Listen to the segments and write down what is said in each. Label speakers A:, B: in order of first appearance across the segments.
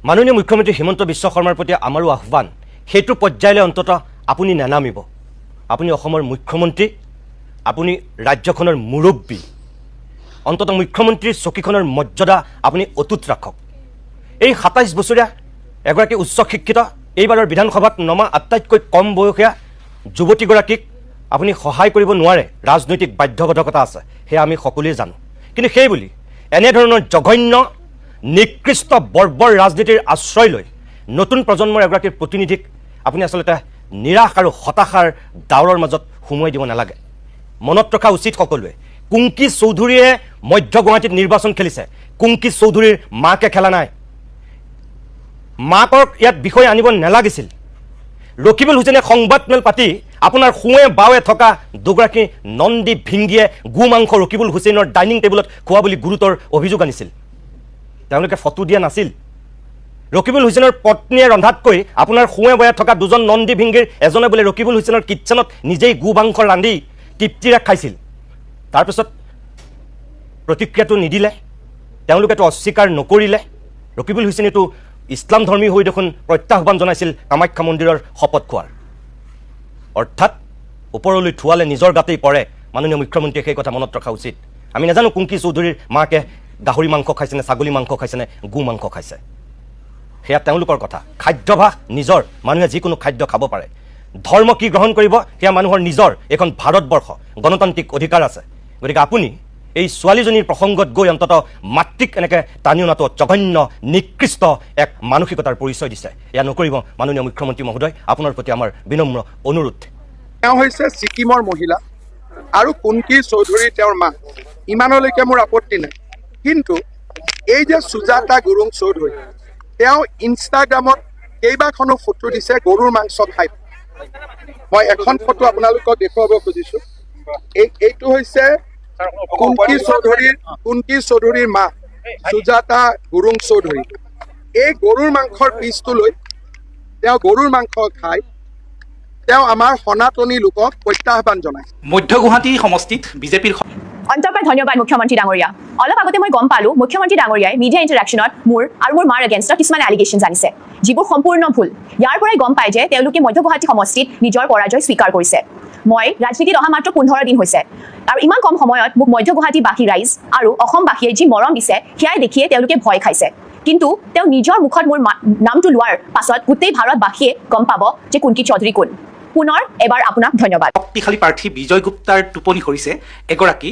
A: মাননীয় মুখ্যমন্ত্ৰী হিমন্ত বিশ্ব শৰ্মাৰ প্ৰতি আমাৰো আহ্বান সেইটো পৰ্যায়লৈ অন্তত আপুনি নানামিব। আপুনি অসমৰ মুখ্যমন্ত্ৰী, আপুনি ৰাজ্যখনৰ মুৰব্বী, অন্তত মুখ্যমন্ত্ৰীৰ চকীখনৰ মৰ্যাদা আপুনি অটুট ৰাখক। এই ২৭ বছৰীয়া এগৰাকী উচ্চ শিক্ষিত এইবাৰৰ বিধানসভাত নমা আটাইতকৈ কম বয়সীয়া যুৱতীগৰাকীক আপুনি সহায় কৰিব নোৱাৰে, ৰাজনৈতিক বাধ্যবাধকতা আছে, সেয়া আমি সকলোৱে জানো। কিন্তু সেই বুলি এনেধৰণৰ জঘন্য নিকৃষ্ট বৰ্বৰ ৰাজনীতিৰ আশ্ৰয় লৈ নতুন প্ৰজন্মৰ এগৰাকীৰ প্ৰতিনিধিক আপুনি আচলতে নিৰাশ আৰু হতাশাৰ ডাৱৰৰ মাজত সোমোৱাই দিব নালাগে। মনত ৰখা উচিত সকলোৱে, কুংকি চৌধুৰীয়ে মধ্য গুৱাহাটীত নিৰ্বাচন খেলিছে, কুংকি চৌধুৰীৰ মাকে খেলা নাই। মাকক ইয়াত বিষয় আনিব নালাগিছিল। ৰকিবুল হুছেইনে সংবাদমেল পাতি আপোনাৰ সোঁৱে বাৱে থকা দুগৰাকী নন্দী ভিংগীয়ে গো মাংস ৰকিবুল হুছেইনৰ ডাইনিং টেবুলত খোৱা বুলি গুৰুতৰ অভিযোগ আনিছিল। তেওঁলোকে ফটো দিয়া নাছিল। ৰকিবুল হুছেইনৰ পত্নীয়ে ৰন্ধাতকৈ আপোনাৰ সোঁৱে বাৱে থকা দুজন নন্দী ভিংগীৰ এজনে বোলে ৰকিবুল হুছেইনৰ কিটচেনত নিজেই গো মাংস ৰান্ধি তৃপ্তিৰে খাইছিল। তাৰপিছত প্ৰতিক্ৰিয়াটো নিদিলে, তেওঁলোকেতো অস্বীকাৰ নকৰিলে। ৰকিবুল হুছেইনেতো ইছলাম ধৰ্মী হৈ দেখোন প্ৰত্যাহ্বান জনাইছিল কামাখ্যা মন্দিৰৰ শপত খোৱাৰ। অৰ্থাৎ ওপৰলৈ থোৱালে নিজৰ গাতেই পৰে। মাননীয় মুখ্যমন্ত্ৰীয়ে সেই কথা মনত ৰখা উচিত। আমি নাজানো কুংকি চৌধুৰীৰ মাকে গাহৰি মাংস খাইছেনে, ছাগলী মাংস খাইছেনে, গো মাংস খাইছে, সেয়া তেওঁলোকৰ কথা। খাদ্যভাস নিজৰ, মানুহে যিকোনো খাদ্য খাব পাৰে। ধৰ্ম কি গ্ৰহণ কৰিব সেয়া মানুহৰ নিজৰ, এখন ভাৰতবৰ্ষ, গণতান্ত্ৰিক অধিকাৰ আছে। গতিকে আপুনি এই ছোৱালীজনীৰ প্ৰসংগত গৈ অন্তত মাতৃক এনেকৈ টানি অনাটো জঘন্য নিকৃষ্ট এক মানসিকতাৰ পৰিচয় দিছে। এয়া নকৰিব মাননীয় মুখ্যমন্ত্ৰী মহোদয়, আপোনাৰ প্ৰতি আমাৰ বিনম্ৰ অনুৰোধ।
B: তেওঁ হৈছে ছিকিমৰ মহিলা আৰু কুংকি চৌধুৰী তেওঁৰ মা, ইমানলৈকে মোৰ আপত্তি নাই। কিন্তু এই যে সুজাতা গুৰুং চৌধুৰী, তেওঁ ইনষ্টাগ্ৰামত কেইবাখনো ফটো দিছে গৰুৰ মাংস খাই। মই এখন ফটো আপোনালোকক দেখুৱাব খুজিছোঁ। এইটো হৈছে কুংকি চৌধুৰীৰ মা সুজাতা গুৰুং চৌধুৰী। এই গৰুৰ মাংসৰ পিচটো লৈ তেওঁ গৰুৰ মাংস খাই তেওঁ আমাৰ সনাতনী লোকক প্ৰত্যাহ্বান জনাইছে।
C: মধ্য গুৱাহাটী সমষ্টিত বিজেপিৰ
D: অন্তৰপৰা ধন্যবাদ মুখ্যমন্ত্ৰী ডাঙৰীয়া। অলপ আগতে মই গম পালোঁ মুখ্যমন্ত্ৰী ডাঙৰীয়াই মিডিয়া ইণ্টাৰেকশ্যনত মোৰ আৰু মোৰ মাৰ এগেইনষ্টত কিছুমান এলিগেশ্যনছ আনিছে, যিবোৰ সম্পূৰ্ণ ভুল। ইয়াৰ পৰাই গম পায় যে তেওঁলোকে মধ্য গুৱাহাটী সমষ্টিত নিজৰ পৰাজয় স্বীকাৰ কৰিছে। মই ৰাজনীতিত অহা মাত্ৰ 15 দিন হৈছে আৰু ইমান কম সময়ত মোক মধ্য গুৱাহাটীবাসী ৰাইজ আৰু অসমবাসীয়ে যি মৰম দিছে সেয়াই দেখিয়ে তেওঁলোকে ভয় খাইছে। কিন্তু তেওঁ নিজৰ মুখত মোৰ নামটো লোৱাৰ পাছত গোটেই ভাৰতবাসীয়ে গম পাব যে কুংকি চৌধুৰী কোন। পুনৰ এবাৰ আপোনাক ধন্যবাদ।
C: শক্তিশালী প্ৰাৰ্থী বিজয় গুপ্তাৰ টোপনি সৰিছে এগৰাকী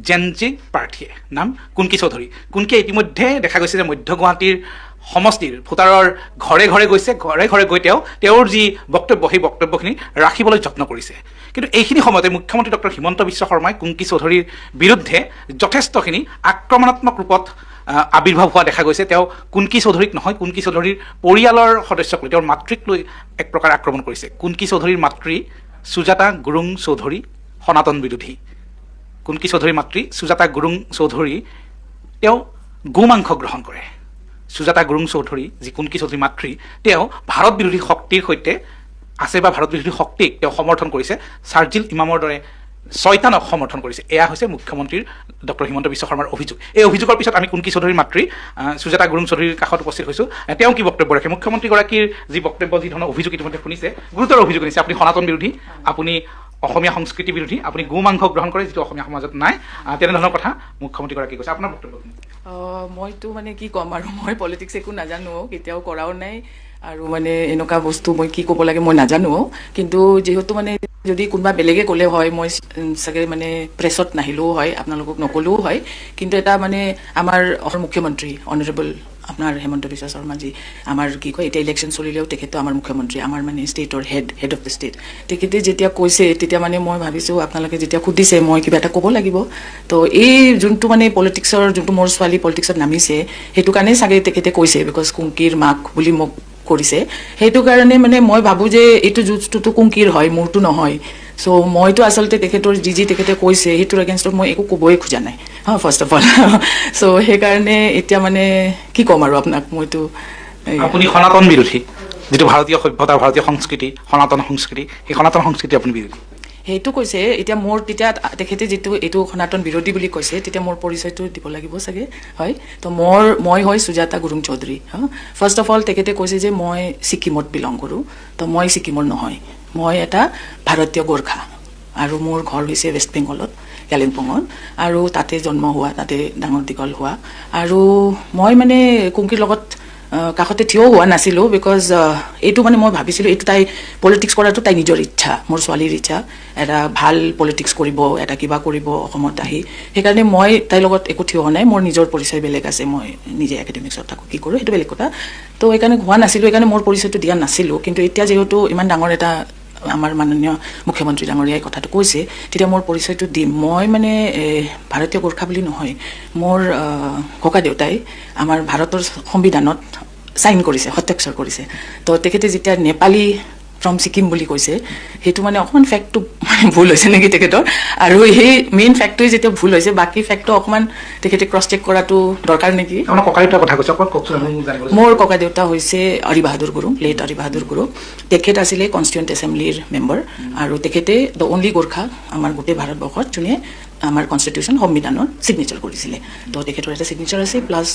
C: জেনজি প্ৰাৰ্থীয়ে, নাম কুংকি চৌধুৰী। কুংকিয়ে ইতিমধ্যে দেখা গৈছে যে মধ্য গুৱাহাটীৰ সমষ্টিৰ ভোটাৰৰ ঘৰে ঘৰে গৈছে, ঘৰে ঘৰে গৈ তেওঁৰ যি বক্তব্য সেই বক্তব্যখিনি ৰাখিবলৈ যত্ন কৰিছে। কিন্তু এইখিনি সময়তে মুখ্যমন্ত্ৰী ডক্টৰ হিমন্ত বিশ্ব শৰ্মাই কুংকি চৌধুৰীৰ বিৰুদ্ধে যথেষ্টখিনি আক্ৰমণাত্মক ৰূপত আৱিৰ্ভাৱ হোৱা দেখা গৈছে। তেওঁ কুংকি চৌধুৰীক নহয়, কুংকি চৌধুৰীৰ পৰিয়ালৰ সদস্যক লৈ, তেওঁৰ মাতৃক লৈ এক প্ৰকাৰ আক্ৰমণ কৰিছে। কুংকি চৌধুৰীৰ মাতৃ সুজাতা গুৰুং চৌধুৰী সনাতন বিৰোধী। কুংকি চৌধুৰীৰ মাতৃ সুজাতা গুৰুং চৌধুৰী তেওঁ গো মাংস গ্ৰহণ কৰে। সুজাতা গুৰুং চৌধুৰী যি কুংকি চৌধুৰীৰ মাতৃ, তেওঁ ভাৰত বিৰোধী শক্তিৰ সৈতে আছে বা ভাৰত বিৰোধী শক্তিক তেওঁ সমৰ্থন কৰিছে, চাৰ্জিল ইমামৰ দৰে ছয়তানক সমৰ্থন কৰিছে। এয়া হৈছে মুখ্যমন্ত্ৰীৰ ডক্টৰ হিমন্ত বিশ্ব শৰ্মাৰ অভিযোগ। এই অভিযোগৰ পিছত আমি কুংকি চৌধুৰীৰ মাতৃ সুজাতা গুৰুং চৌধুৰীৰ কাষত উপস্থিত হৈছোঁ। তেওঁ কি বক্তব্য ৰাখে? মুখ্যমন্ত্ৰীগৰাকীৰ যি বক্তব্য, যি ধৰণৰ অভিযোগ ইতিমধ্যে শুনিছে, গুৰুতৰ অভিযোগ আনিছে। আপুনি সনাতন বিৰোধী, আপুনি অসমীয়া সংস্কৃতি বিৰোধী, আপুনি গো মাংস গ্ৰহণ কৰে, যিটো অসমীয়া সমাজত নাই, তেনেধৰণৰ কথা মুখ্যমন্ত্ৰীগৰাকীয়ে কৈছে। আপোনাৰ বক্তব্য?
E: মইতো মানে কি ক'ম আৰু, মই পলিটিক্স একো নাজানো, কেতিয়াও কৰাও নাই আৰু মানে এনেকুৱা বস্তু মই কি ক'ব লাগে মই নাজানো। কিন্তু যিহেতু মানে যদি কোনোবা বেলেগে ক'লে হয়, মই চাগে মানে প্ৰেছত নাহিলেও হয়, আপোনালোকক নক'লেও হয়। কিন্তু এটা মানে আমাৰ অসমৰ মুখ্যমন্ত্ৰী অনাৰেবল আপোনাৰ হেমন্ত বিশ্ব শৰ্মাজী, আমাৰ কি কয় এতিয়া ইলেকশ্যন চলিলেও তেখেতো আমাৰ মুখ্যমন্ত্ৰী, আমাৰ মানে ষ্টেটৰ হেড অফ দ্য ষ্টেট। তেখেতে যেতিয়া কৈছে তেতিয়া মানে মই ভাবিছোঁ আপোনালোকে যেতিয়া সুধিছে মই কিবা এটা ক'ব লাগিব। তো এই যোনটো মানে পলিটিক্সৰ যোনটো মোৰ ছোৱালী পলিটিক্সত নামিছে, সেইটো কাৰণেই চাগে তেখেতে কৈছে, বিকজ কুংকিৰ মাক বুলি মোক কৰিছে। সেইটো কাৰণে মানে মই ভাবোঁ যে এইটো যুঁজটোতো কুংকিৰ হয়, মোৰতো নহয়। চ' মইতো আচলতে তেখেতৰ যি তেখেতে কৈছে সেইটোৰ এগেইনষ্টত মই একো ক'বই খোজা নাই, ফাৰ্ষ্ট অফ অল। চ' সেইকাৰণে এতিয়া মানে কি ক'ম আৰু আপোনাক, মইতো
C: আপুনি সনাতন বিৰোধী, যিটো ভাৰতীয় সভ্যতা, ভাৰতীয় সংস্কৃতি, সনাতন সংস্কৃতি, সেই সনাতন সংস্কৃতি আপুনি বিৰোধী।
E: সেইটো কৈছে এতিয়া মোৰ তেতিয়া তেখেতে যিটো এইটো সনাতন বিৰোধী বুলি কৈছে তেতিয়া মোৰ পৰিচয়টো দিব লাগিব চাগে হয় তো মই হয় Sujata Gurung Chowdhury first of all তেখেতে কৈছে যে মই ছিকিমত বিলং কৰোঁ তো মই ছিকিমৰ নহয় মই এটা ভাৰতীয় গোৰ্খা আৰু মোৰ ঘৰ হৈছে ৱেষ্ট বেংগলত কালিম্পঙত আৰু তাতে জন্ম হোৱা তাতে ডাঙৰ দীঘল হোৱা আৰু মই মানে কুংকিৰ লগত কাষতে থিয় হোৱা নাছিলোঁ বিকজ এইটো মানে মই ভাবিছিলোঁ এইটো তাই পলিটিক্স কৰাটো তাই নিজৰ ইচ্ছা মোৰ ছোৱালীৰ ইচ্ছা এটা ভাল পলিটিক্স কৰিব এটা কিবা কৰিব অসমত আহি সেইকাৰণে মই তাইৰ লগত একো থিয় হোৱা নাই মোৰ নিজৰ পৰিচয় বেলেগ আছে মই নিজে একাডেমিক্সত থাকোঁ কি কৰোঁ সেইটো বেলেগ কথা তো সেইকাৰণে হোৱা নাছিলোঁ সেইকাৰণে মোৰ পৰিচয়টো দিয়া নাছিলোঁ কিন্তু এতিয়া যিহেতু ইমান ডাঙৰ এটা আমাৰ মাননীয় মুখ্যমন্ত্ৰী ডাঙৰীয়াই কথাটো কৈছে তেতিয়া মোৰ পৰিচয়টো দিম মই মানে ভাৰতীয় গোৰ্খা বুলি নহয় মোৰ ককা দেউতাই আমাৰ ভাৰতৰ সংবিধানত সাইন কৰিছে হস্তাক্ষৰ কৰিছে তো তেখেতে যেতিয়া নেপালী ফ্ৰম ছিকিম বুলি কৈছে সেইটো মানে অকণমান ফেক্টটো মানে ভুল হৈছে নেকি তেখেতৰ আৰু সেই মেইন ফেক্টটোৱে যেতিয়া ভুল হৈছে বাকী ফেক্টটো অকণমান তেখেতে ক্ৰছ চেক কৰাটো দৰকাৰ নেকি
C: আপোনাৰ ককা দেউতাৰ কথা কৈছে অকণ কওকচোন জানিবলৈ
E: মোৰ ককা দেউতা হৈছে হৰি বাহাদুৰ গুৰুং লেট হৰি বাহাদুৰ গুৰুং তেখেত আছিলে কনষ্টিটিউৱেণ্ট এছেম্বলিৰ মেম্বাৰ আৰু তেখেতে দ্য অনলি গোৰ্খা আমাৰ গোটেই ভাৰতবৰ্ষত যোনে আমাৰ কনষ্টিটিউশ্যন সংবিধানত ছিগনেচাৰ কৰিছিলে তো তেখেতৰ এটা ছিগনেচাৰ আছে প্লাছ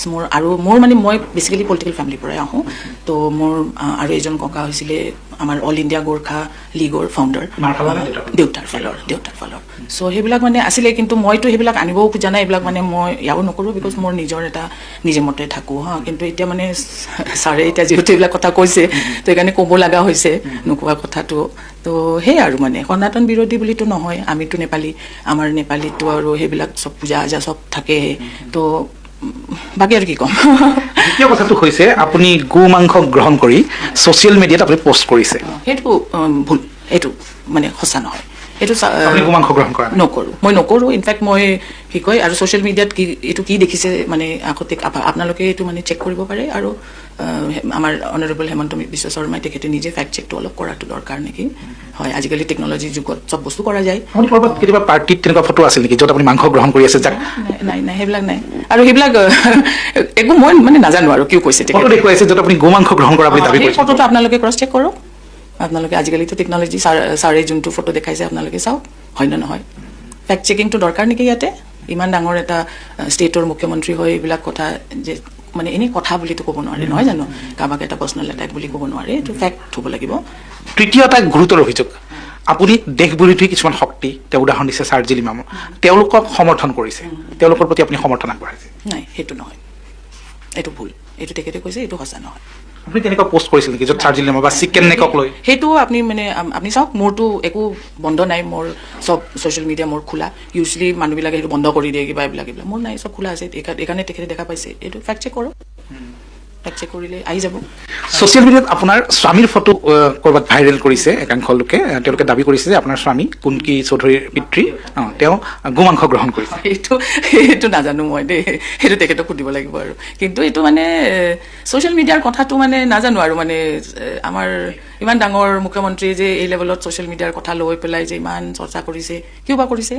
E: মোৰ মানে মই বেচিকেলি পলিটিকেল ফেমিলিৰ পৰাই আহোঁ তো মোৰ আৰু এজন ককা হৈছিলে আমাৰ অল ইণ্ডিয়া গোৰ্খা লীগৰ ফাউণ্ডাৰ দেউতাৰ ফালৰ চ' সেইবিলাক মানে আছিলে কিন্তু মইতো সেইবিলাক আনিবও খোজা নাই এইবিলাক মানে মই ইয়াও নকৰোঁ বিকজ মোৰ নিজৰ এটা নিজে মতে থাকোঁ কিন্তু এতিয়া মানে ছাৰে এতিয়া যিহেতু এইবিলাক কথা কৈছে তো সেইকাৰণে ক'ব লগা হৈছে নোকোৱা কথাটো তো সেই আৰু মানে সনাতন বিৰোধী বুলিতো নহয় আমিতো নেপালী আমাৰ নেপালীতো আৰু সেইবিলাক চব পূজা আজা চব থাকে তো বাকী আৰু কি ক'ম
C: দ্বিতীয় কথাটো হৈছে আপুনি গো মাংস গ্ৰহণ কৰি ছ'চিয়েল মিডিয়াত আপুনি পোষ্ট কৰিছে
E: সেইটো ভুল এইটো মানে সঁচা নহয় এইটো
C: আপুনি গো মাংস গ্ৰহণ কৰা
E: নকৰোঁ মই নকৰোঁ ইনফেক্ট মই কি কয় আৰু ছ'চিয়েল মিডিয়াত কি এইটো কি দেখিছে মানে আগতে আপোনালোকে এইটো মানে চেক কৰিব পাৰে আৰু আমাৰ অনাৰেবল হেমন্ত বিশ্ব শৰ্মাই তেখেতে নিজে ফেক্ট চেকটো অলপ কৰাটো দৰকাৰ নেকি হয় আজিকালি টেকন'লজিৰ যুগত চব বস্তু কৰা যায়
C: আপুনি ক'ৰবাত কেতিয়াবা পাৰ্টিত তেনেকুৱা ফটো আছিল নেকি য'ত আপুনি মাংস গ্ৰহণ কৰি আছে যাক
E: নাই সেইবিলাক নাই আৰু সেইবিলাক একো মই মানে নাজানো আৰু কিয় কৈছে
C: ফটো দেখুৱাইছে য'ত আপুনি গো মাংস গ্ৰহণ কৰা বুলি দাবী কৰিছে
E: ফটোটো আপোনালোকে ক্ৰছ চেক কৰক আপোনালোকে আজিকালিতো টেকন'লজি ছাৰে যোনটো ফটো দেখাইছে আপোনালোকে চাওক হয় নে নহয় ফেক্ট চেকিংটো দৰকাৰ নেকি ইয়াতে ইমান ডাঙৰ এটা ষ্টেটৰ মুখ্যমন্ত্ৰী হৈ এইবিলাক কথা যে মানে এনেই কথা বুলিতো ক'ব নোৱাৰে নহয় জানো কাৰোবাক এটা পাৰ্চনেল এটাক বুলি ক'ব নোৱাৰে এইটো ফেক্ট হ'ব লাগিব
C: তৃতীয় এটা গুৰুতৰ অভিযোগ আপুনি দেশ বিৰোধী কিছুমান শক্তি তেওঁ উদাহৰণ দিছে চাৰ্জিল ইমাম তেওঁলোকক সমৰ্থন কৰিছে তেওঁলোকৰ প্ৰতি আপুনি সমৰ্থন আগবঢ়াইছে
E: নাই সেইটো নহয় এইটো ভুল এইটো তেখেতে কৈছে এইটো সঁচা নহয়
C: আপুনি তেনেকুৱা পোষ্ট কৰিছিল নেকি য'ত চাৰ্জিল ইমাম বা চিকেন নেকক লৈ
E: সেইটো আপুনি মানে আপুনি চাওক মোৰতো একো বন্ধ নাই মোৰ চব ছ'চিয়েল মিডিয়া মোৰ খোলা ইউজুৱেলি মানুহবিলাকে সেইটো বন্ধ কৰি দিয়ে কিবা এইবিলাক মোৰ নাই চব খোলা আছে এইকাৰণে তেখেতে দেখা পাইছে এইটো ফেক্ট চেক কৰক ফেক্ট চেক কৰিলে আহি যাব
C: ছ'চিয়েল মিডিয়াত আপোনাৰ স্বামীৰ ফটো ক'ৰবাত ভাইৰেল কৰিছে একাংশ লোকে তেওঁলোকে দাবী কৰিছে যে আপোনাৰ স্বামী কুন্কি চৌধুৰীৰ পিতৃ তেওঁ গো মাংস গ্ৰহণ কৰিছে
E: সেইটো নাজানো মই দেই সেইটো তেখেতক সুধিব লাগিব আৰু কিন্তু এইটো মানে ছ'চিয়েল মিডিয়াৰ কথাটো মানে নাজানো আৰু মানে আমাৰ ইমান ডাঙৰ মুখ্যমন্ত্ৰীয়ে যে এই লেভেলত ছ'চিয়েল মিডিয়াৰ কথা লৈ পেলাই যে ইমান চৰ্চা কৰিছে কিয় বা কৰিছে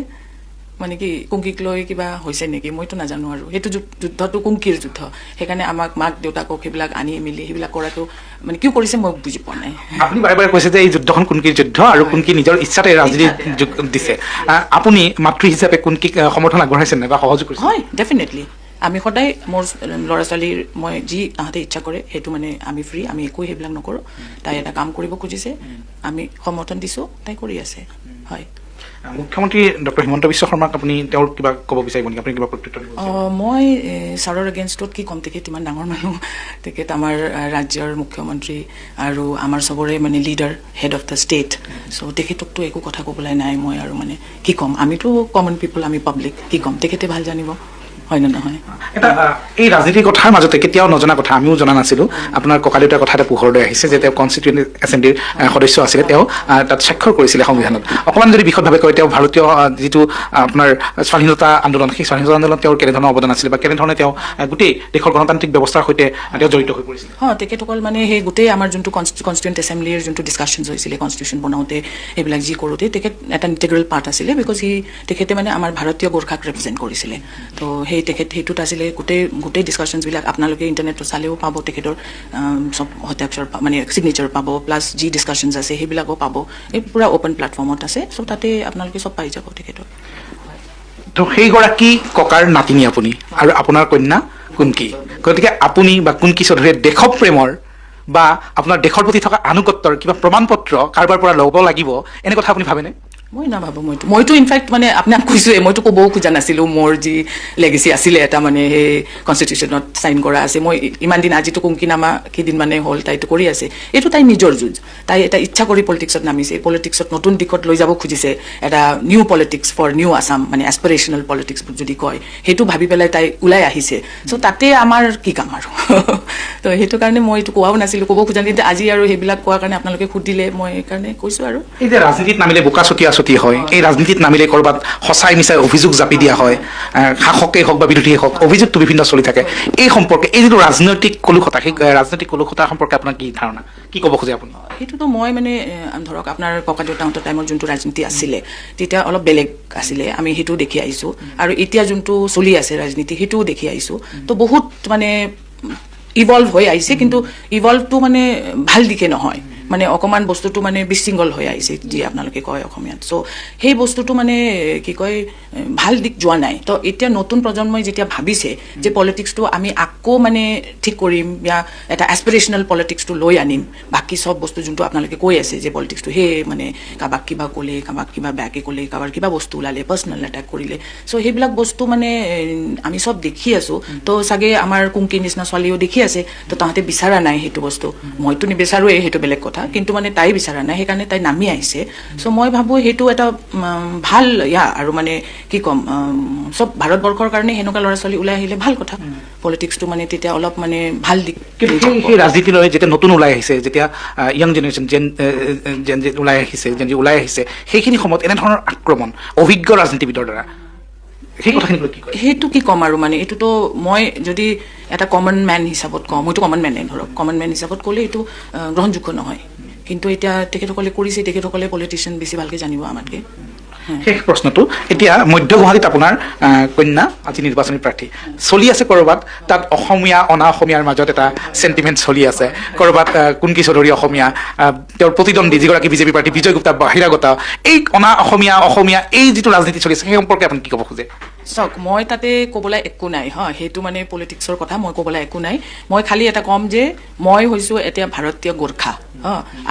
E: মানে কি কুংকিক লৈ কিবা হৈছে নেকি মইতো নাজানো আৰু সেইটো যুদ্ধটো কুংকিৰ যুদ্ধ সেইকাৰণে আমাক মাক দেউতাকক সেইবিলাক আনি মেলি সেইবিলাক কৰাটো মানে কিয় কৰিছে মই বুজি পোৱা নাই
C: আপুনি বাৰে বাৰে কৈছে যে এই যুদ্ধখন কুংকিৰ যুদ্ধ আৰু কুংকি নিজৰ ইচ্ছাতে ৰাজনীতি দিছে আপুনি মাতৃ হিচাপে কুংকিক সমৰ্থন আগবঢ়াইছে নে বা সহযোগ কৰিছে
E: হয় ডেফিনেটলি আমি সদায় মোৰ ল'ৰা ছোৱালীৰ মই যি তাহাঁতে ইচ্ছা কৰে সেইটো মানে আমি ফ্ৰী আমি একো সেইবিলাক নকৰোঁ তাই এটা কাম কৰিব খুজিছে আমি সমৰ্থন দিছোঁ তাই কৰি আছে হয়
C: মুখ্যমন্ত্ৰী ডক্টৰ হিমন্ত বিশ্ব শৰ্মাক আপুনি তেওঁৰ কিবা ক'ব বিচাৰিব নেকি আপুনি কিবা প্ৰত্যুত্তৰ দিব
E: মই ছাৰৰ এগেইনষ্টত কি ক'ম তেখেত ইমান ডাঙৰ মানুহ তেখেত আমাৰ ৰাজ্যৰ মুখ্যমন্ত্ৰী আৰু আমাৰ চবৰে মানে leader head of the state চ' তেখেতকতো একো কথা ক'বলৈ নাই মই আৰু মানে কি ক'ম আমিতো কমন পিপল আমি পাব্লিক কি ক'ম তেখেতে ভাল জানিব হয় নে নহয়
C: এটা এই ৰাজনীতিৰ কথাৰ মাজতে কেতিয়াও নজনা কথা আমিও জনা নাছিলোঁ আপোনাৰ ককা দেউতাৰ কথা এটা পোহৰলৈ আহিছে যে তেওঁ কনষ্টিটিউৱেণ্ট এছেম্বলিৰ সদস্য আছিলে তেওঁ তাত স্বাক্ষৰ কৰিছিলে সংবিধানত অকণমান যদি বিশদভাৱে কয় তেওঁ ভাৰতীয় যিটো আপোনাৰ স্বাধীনতা আন্দোলন সেই স্বাধীনতা আন্দোলনত তেওঁৰ কেনেধৰণৰ অৱদান আছিলে বা কেনেধৰণে তেওঁ গোটেই দেশৰ গণতান্ত্ৰিক ব্যৱস্থাৰ সৈতে তেওঁ জড়িত হৈ পৰিছিল
E: তেখেতসকল মানে সেই গোটেই আমাৰ যোনটো কনষ্টিটিউৱেণ্ট এছেম্বলিৰ যোনটো ডিছকাশ্যনছ হৈছিলে কনষ্টিটিউশ্যন বনাওঁতে এইবিলাক যি কৰোঁতে তেখেত এটা ইণ্টিগ্ৰেল পাৰ্ট আছিলে বিকজ তেখেতে মানে আমাৰ ভাৰতীয় গোৰ্খাক ৰিপ্ৰেজেণ্ট কৰিছিলে তো সেই সেইটোত আছিলে গোটেই ডিছকাশ্যনছবিলাক আপোনালোকে ইণ্টাৰনেটত চালেও পাব, তেখেতৰ চব হত্যাক্ষৰ মানে ছিগনেচাৰ পাব, প্লাছ যি ডিছকাশ্যনছ আছে সেইবিলাকো পাব। এই পূৰা অ'পেন প্লেটফৰ্মত আছে, চ' তাতে আপোনালোকে চব পাই যাব তেখেতৰ।
C: তো সেইগৰাকী ককাৰ নাতিনী আপুনি আৰু আপোনাৰ কন্যা কুনকি, গতিকে আপুনি বা কুনকি চৌধুৰীয়ে দেশপ্ৰেমৰ বা আপোনাৰ দেশৰ প্ৰতি থকা আনুগত্যৰ কিবা প্ৰমাণ পত্ৰ কাৰোবাৰ পৰা ল'ব লাগিব, এনে কথা আপুনি ভাবেনে?
E: মই নাভাবোঁ। মইতো ইনফেক্ট মানে আপোনাক কৈছোঁৱে, মইতো ক'বও খোজা নাছিলোঁ মোৰ যি লেগেচি আছিলে এটা মানে সেই কনষ্টিটিউশ্যনত চাইন কৰা আছে। মই ইমান দিন আজিতো কুংকি নামা কেইদিন মানে হ'ল তাইতো কৰি আছে, এইটো তাই নিজৰ যুঁজ। তাই এটা ইচ্ছা কৰি পলিটিক্সত নামিছে, পলিটিক্সত নতুন দিশত লৈ যাব খুজিছে, এটা new politics for new Assam, মানে এছপিৰেশ্যনেল পলিটিক্স যদি কয়, সেইটো ভাবি পেলাই তাই ওলাই আহিছে। চ' তাতে আমাৰ কি কাম আৰু তো সেইটো কাৰণে মই এইটো কোৱাও নাছিলোঁ, ক'ব খোজা নাই। আজি আৰু সেইবিলাক কোৱাৰ কাৰণে আপোনালোকে সুধিলে, মই সেইকাৰণে কৈছোঁ। আৰু
C: এই যে ৰাজনীতিত নামিলে বোকা চতিয়া হয়, এই ৰাজনীতিত নামিলে ক'ৰবাত সঁচাই মিছাই অভিযোগ জাপি দিয়া হয়, শাসকেই হওক বা বিৰোধীয়ে হওক, অভিযোগটো বিভিন্ন চলি থাকে। এই সম্পৰ্কে এই যিটো ৰাজনৈতিক কলুষতা, সেই ৰাজনৈতিক কলুষতাৰ সম্পৰ্কে আপোনাৰ কি ধাৰণা, কি ক'ব খোজে আপুনি?
E: সেইটোতো মই মানে ধৰক আপোনাৰ ককা দেউতাহঁতৰ টাইমত যোনটো ৰাজনীতি আছিলে তেতিয়া অলপ বেলেগ আছিলে, আমি সেইটোও দেখি আহিছোঁ। আৰু এতিয়া যোনটো চলি আছে ৰাজনীতি সেইটোও দেখি আহিছোঁ। তো বহুত মানে ইভলভ হৈ আহিছে, কিন্তু ইভলভটো মানে ভাল দিশে নহয়, মানে অকণমান বস্তুটো মানে বিশৃংখল হৈ আহিছে, যি আপোনালোকে কয় অসমীয়াত। চ' সেই বস্তুটো মানে কি কয় ভাল দিশ যোৱা নাই। তো এতিয়া নতুন প্ৰজন্মই যেতিয়া ভাবিছে যে পলিটিক্সটো আমি আকৌ মানে ঠিক কৰিম, বা এটা এছপিৰেশ্যনেল পলিটিক্সটো লৈ আনিম, বাকী চব বস্তু যোনটো আপোনালোকে কৈ আছে যে পলিটিক্সটো সেই মানে কাৰোবাক কিবা ক'লে, কাৰোবাক কিবা বেয়াকৈ ক'লে, কাৰোবাৰ কিবা বস্তু ওলালে, পাৰ্চনেল এটেক কৰিলে, চ' সেইবিলাক বস্তু মানে আমি চব দেখি আছোঁ। তো চাগে আমাৰ কুংকিৰ নিচিনা ছোৱালীও দেখি আছে, তো তাহাঁতে বিচৰা নাই সেইটো বস্তু। মইতো নিবিচাৰোৱেই, সেইটো বেলেগ কথা, কিন্তু মানে তাই বিচৰা নাই, সেইকাৰণে তাই নামি আহিছে। চ' মই ভাবোঁ সেইটো এটা ভাল আৰু মানে কি ক'ম, চব ভাৰতবৰ্ষৰ কাৰণে সেনেকুৱা ল'ৰা ছোৱালী ওলাই আহিলে ভাল কথা। পলিটিক্সটো মানে তেতিয়া অলপ মানে ভাল দিশ।
C: সেই ৰাজনীতিলৈ যেতিয়া নতুন ওলাই আহিছে, যেতিয়া য়াং জেনেৰেশ্যন জেন ওলাই আহিছে, সেইখিনি সময়ত এনেধৰণৰ আক্ৰমণ অভিজ্ঞ ৰাজনীতিবিদৰ দ্বাৰা, সেই কথাখিনি কি কয়?
E: সেইটো কি ক'ম আৰু মানে এইটোতো মই যদি এটা কমন মেন হিচাপত কওঁ, মইতো কমন মেনে ধৰক, কমন মেন হিচাপত ক'লে এইটো গ্ৰহণযোগ্য নহয়। কিন্তু এতিয়া তেখেতসকলে কৰিছে, তেখেতসকলে পলিটিচিয়ান বেছি ভালকৈ জানিব আমাতকৈ।
C: শেষ প্ৰশ্নটো, এতিয়া মধ্য গুৱাহাটীত আপোনাৰ কন্যা আজি নিৰ্বাচনী প্ৰাৰ্থী চলি আছে, ক'ৰবাত তাত অসমীয়া অনা অসমীয়াৰ মাজত এটা চেণ্টিমেণ্ট চলি আছে, ক'ৰবাত কুনকি চৌধুৰী অসমীয়া, তেওঁৰ প্ৰতিদ্বন্দ্বী যিগৰাকী বিজেপি প্ৰাৰ্থী বিজয় গুপ্তা বাহিৰাগত, এই অনা অসমীয়া এই যিটো ৰাজনীতি চলি আছে, সেই সম্পৰ্কে আপুনি কি ক'ব খোজে?
E: চাওক, মই তাতে ক'বলৈ একো নাই, সেইটো মানে পলিটিক্সৰ কথা, মই ক'বলৈ একো নাই। মই খালি এটা ক'ম যে মই হৈছোঁ এতিয়া ভাৰতীয় গোৰ্খা,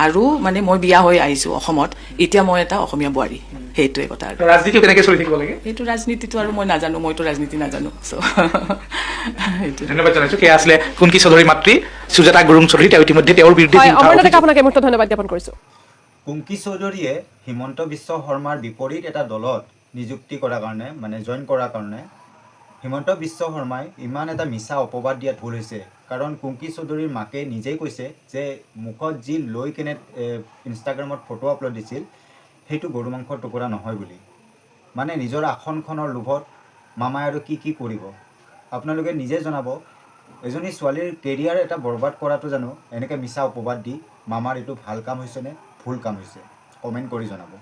E: আৰু মানে মই বিয়া হৈ আহিছোঁ অসমত, এতিয়া মই এটা অসমীয়া বোৱাৰী, সেইটোৱে কথা।
C: ৰাজনীতি কেনেকৈ চলি থাকিব লাগে
E: সেইটো ৰাজনীতিটো আৰু মই নাজানো, মইতো ৰাজনীতি নাজানো। চ' সেইটো
C: ধন্যবাদ জনাইছোঁ। সেয়া আছিলে কুনকি চৌধুৰীৰ মাতৃ সুজাতা গুৰুং চৌধুৰী, তেওঁ ইতিমধ্যে তেওঁৰ বিৰুদ্ধে
F: আপোনাক এইমাত্ৰ ধন্যবাদ জ্ঞাপন কৰিছোঁ।
G: কুংকি চৌধুৰীয়ে হিমন্ত বিশ্ব শৰ্মাৰ বিপৰীত এটা দলত নিযুক্তি কৰাৰ কাৰণে, মানে জইন কৰাৰ কাৰণে হিমন্ত বিশ্ব শৰ্মাই ইমান এটা মিছা অপবাদ দিয়াত ভুল হৈছে। কাৰণ কুংকি চৌধুৰীৰ মাকে নিজেই কৈছে যে মুখত যি লৈ কেনে ইনষ্টাগ্ৰামত ফটো আপলোড দিছিল, সেইটো গৰু মাংসৰ টুকুৰা নহয় বুলি। মানে নিজৰ আসনখনৰ লোভত মামাই আৰু কি কি কৰিব আপোনালোকে নিজে জনাব। এজনী ছোৱালীৰ কেৰিয়াৰ এটা বৰবাদ কৰাটো জানো এনেকৈ মিছা অপবাদ দি মামাৰ এইটো ভাল কাম হৈছেনে ভুল কাম হৈছে, কমেণ্ট কৰি জনাব।